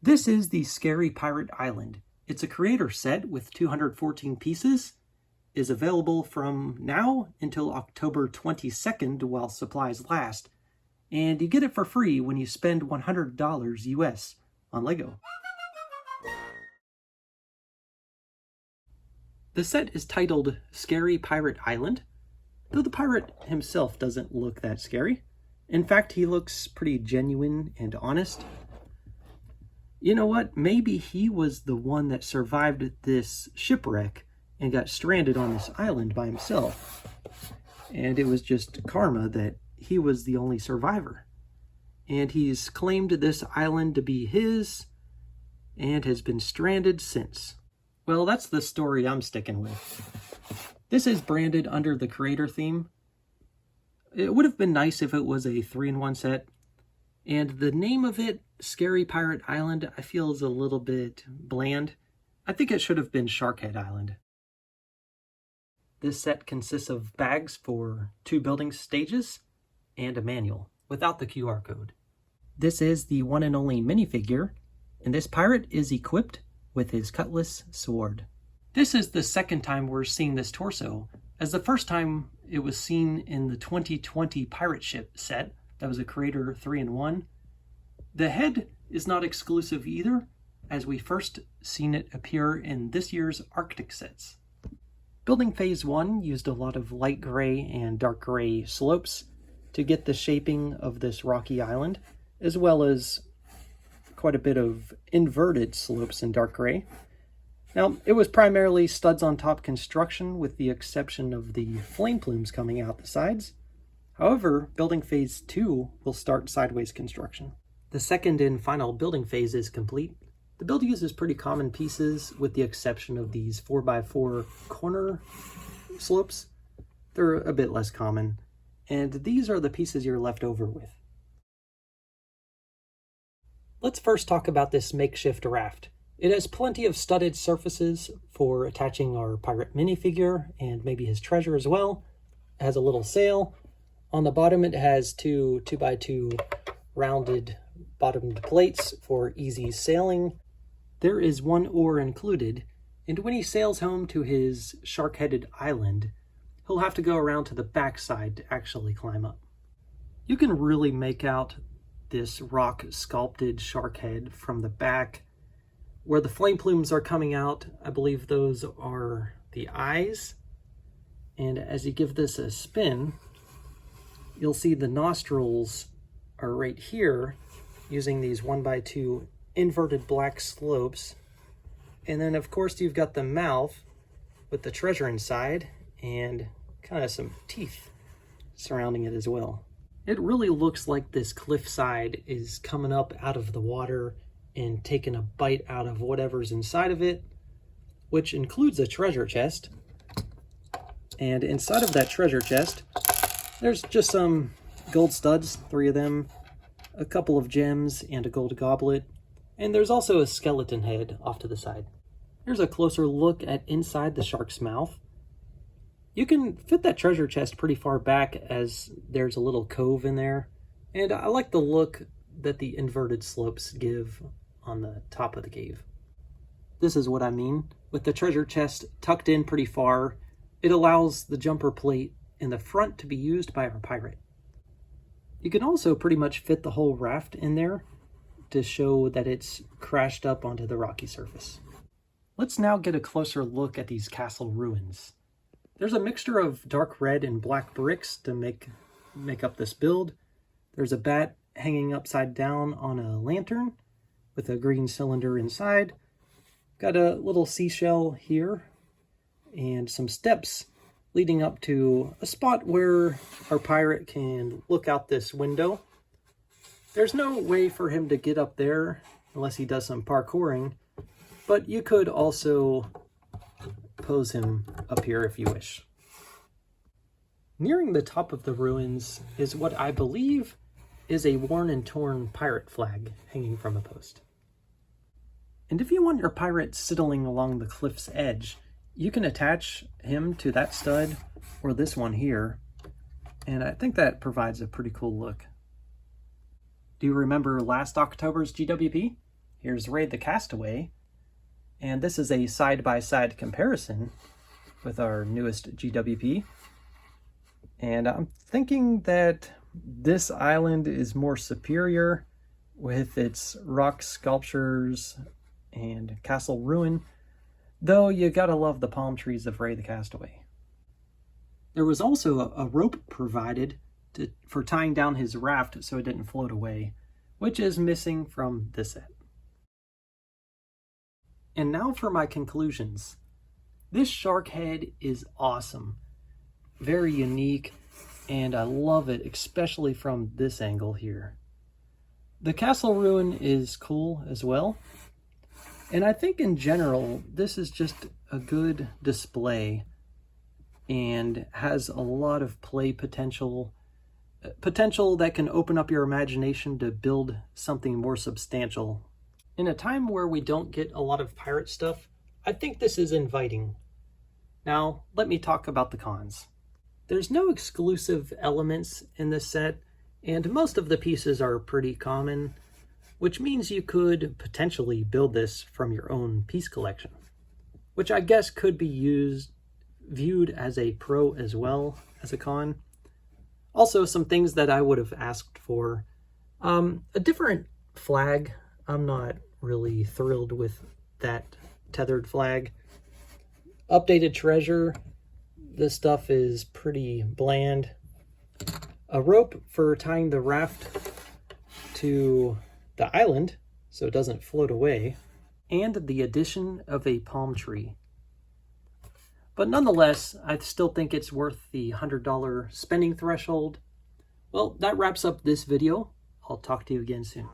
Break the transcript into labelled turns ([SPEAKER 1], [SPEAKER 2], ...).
[SPEAKER 1] This is the Scary Pirate Island. It's a creator set with 214 pieces, is available from now until October 22nd while supplies last, and you get it for free when you spend $100 US on LEGO. The set is titled Scary Pirate Island, though the pirate himself doesn't look that scary. In fact, he looks pretty genuine and honest. You know what? Maybe he was the one that survived this shipwreck and got stranded on this island by himself. And it was just karma that he was the only survivor. And he's claimed this island to be his and has been stranded since. Well, that's the story I'm sticking with. This is branded under the creator theme. It would have been nice if it was a 3-in-1 set. And the name of it, Scary Pirate Island, I feel is a little bit bland. I think it should have been Sharkhead Island. This set consists of bags for 2 building stages and a manual without the QR code. This is the one and only minifigure, and this pirate is equipped with his cutlass sword. This is the second time we're seeing this torso, as the first time it was seen in the 2020 pirate ship set. That was a creator 3-in-1. The head is not exclusive either, as we first seen it appear in this year's Arctic sets. Building Phase 1 used a lot of light gray and dark gray slopes to get the shaping of this rocky island, as well as quite a bit of inverted slopes in dark gray. Now, it was primarily studs on top construction with the exception of the flame plumes coming out the sides. However, building phase 2 will start sideways construction. The second and final building phase is complete. The build uses pretty common pieces with the exception of these 4x4 corner slopes. They're a bit less common, and these are the pieces you're left over with. Let's first talk about this makeshift raft. It has plenty of studded surfaces for attaching our pirate minifigure and maybe his treasure as well. It has a little sail. On the bottom, it has 2 2x2 rounded bottomed plates for easy sailing. There is 1 oar included, and when he sails home to his shark-headed island, he'll have to go around to the backside to actually climb up. You can really make out this rock sculpted shark head from the back. Where the flame plumes are coming out, I believe those are the eyes. And as you give this a spin, you'll see the nostrils are right here using these 1x2 inverted black slopes. And then of course you've got the mouth with the treasure inside and kind of some teeth surrounding it as well. It really looks like this cliffside is coming up out of the water and taking a bite out of whatever's inside of it, which includes a treasure chest. And inside of that treasure chest, there's just some gold studs, 3 of them, a couple of gems, and a gold goblet. And there's also a skeleton head off to the side. Here's a closer look at inside the shark's mouth. You can fit that treasure chest pretty far back as there's a little cove in there. And I like the look that the inverted slopes give on the top of the cave. This is what I mean. With the treasure chest tucked in pretty far, it allows the jumper plate in the front to be used by our pirate. You can also pretty much fit the whole raft in there to show that it's crashed up onto the rocky surface. Let's now get a closer look at these castle ruins. There's a mixture of dark red and black bricks to make up this build. There's a bat hanging upside down on a lantern with a green cylinder inside. Got a little seashell here and some steps leading up to a spot where our pirate can look out this window. There's no way for him to get up there unless he does some parkouring, but you could also pose him up here if you wish. Nearing the top of the ruins is what I believe is a worn and torn pirate flag hanging from a post. And if you want your pirate sidling along the cliff's edge, you can attach him to that stud or this one here, and I think that provides a pretty cool look. Do you remember last October's GWP? Here's Ray the Castaway, and this is a side-by-side comparison with our newest GWP. And I'm thinking that this island is more superior with its rock sculptures and castle ruin, though you gotta love the palm trees of Ray the Castaway. There was also a rope provided for tying down his raft so it didn't float away, which is missing from this set. And now for my conclusions. This shark head is awesome, very unique, and I love it, especially from this angle here. The castle ruin is cool as well, and I think in general this is just a good display and has a lot of play potential that can open up your imagination to build something more substantial. In a time where we don't get a lot of pirate stuff, I think this is inviting. Now, let me talk about the cons. There's no exclusive elements in this set, and most of the pieces are pretty common, which means you could potentially build this from your own piece collection, which I guess could be viewed as a pro as well as a con. Also, some things that I would have asked for. A different flag. I'm not really thrilled with that tethered flag. Updated treasure. This stuff is pretty bland. A rope for tying the raft to the island so it doesn't float away. And the addition of a palm tree. But nonetheless, I still think it's worth the $100 spending threshold. Well, that wraps up this video. I'll talk to you again soon.